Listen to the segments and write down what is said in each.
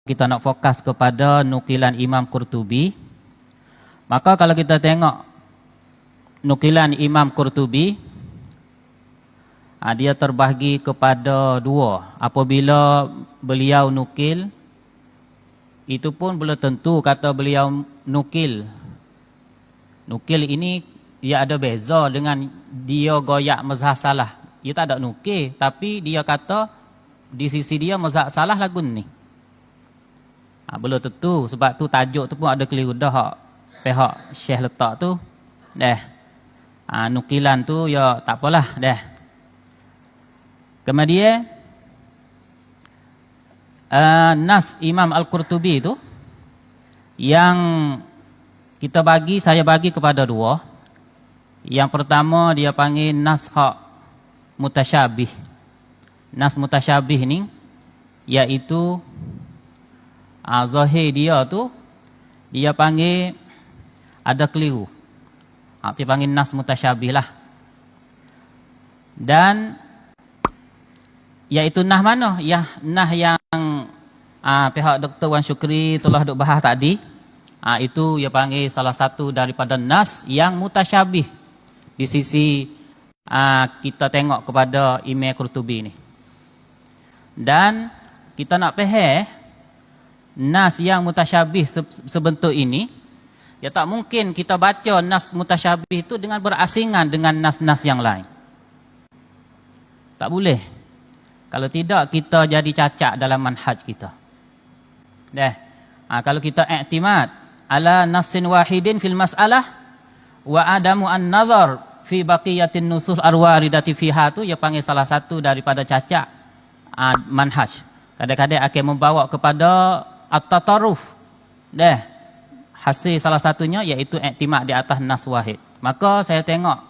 kita nak fokus kepada nukilan Imam Qurtubi. Maka kalau kita tengok nukilan Imam Qurtubi, dia terbahagi kepada dua. Apabila beliau nukil, itu pun belum tentu kata beliau nukil. Nukil ini dia ada beza dengan dia goyak mazhab salah. Dia tak ada nukil, tapi dia kata di sisi dia mazhab salah lagu ni. Belum tentu, sebab tu tajuk tu pun ada keliru dah pihak Syekh letak tu. Nukilan tu ya tak apalah dah. Kemudian nas Imam Al-Qurtubi tu yang saya bagi kepada dua. Yang pertama dia panggil nas hak mutasyabih. Nas mutasyabih ni iaitu zahir dia tu dia panggil ada keliru. Dia panggil nas mutasyabih lah. Dan iaitu nah mana? Nah yang pihak Dr. Wan Syukri telah duk bahas tadi. Itu ia panggil salah satu daripada nas yang mutasyabih di sisi kita tengok kepada Imam Qurtubi ni. Dan kita nak faham nas yang mutasyabih sebentuk ini, ya tak mungkin kita baca nas mutasyabih itu dengan berasingan dengan nas-nas yang lain. Tak boleh. Kalau tidak kita jadi cacat dalam manhaj kita. Kalau kita i'timad ala nassin wahidin fil mas'alah wa adamu an-nazar fi baqiyatin nusus arwaridati fiha tu, ia panggil salah satu daripada cacat manhaj. Kadang-kadang akan membawa kepada at-tatarruf. Hasil salah satunya iaitu i'timad di atas nas wahid. Maka saya tengok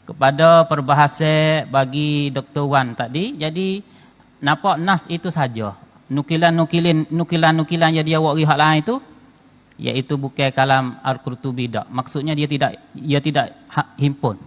kepada perbahasan bagi Dr. Wan tadi, jadi nampak nas itu saja. Nukilan-nukilan yang dia buat hak lain itu iaitu bukan kalam Al-Qurtubi dak. Maksudnya dia tidak himpun.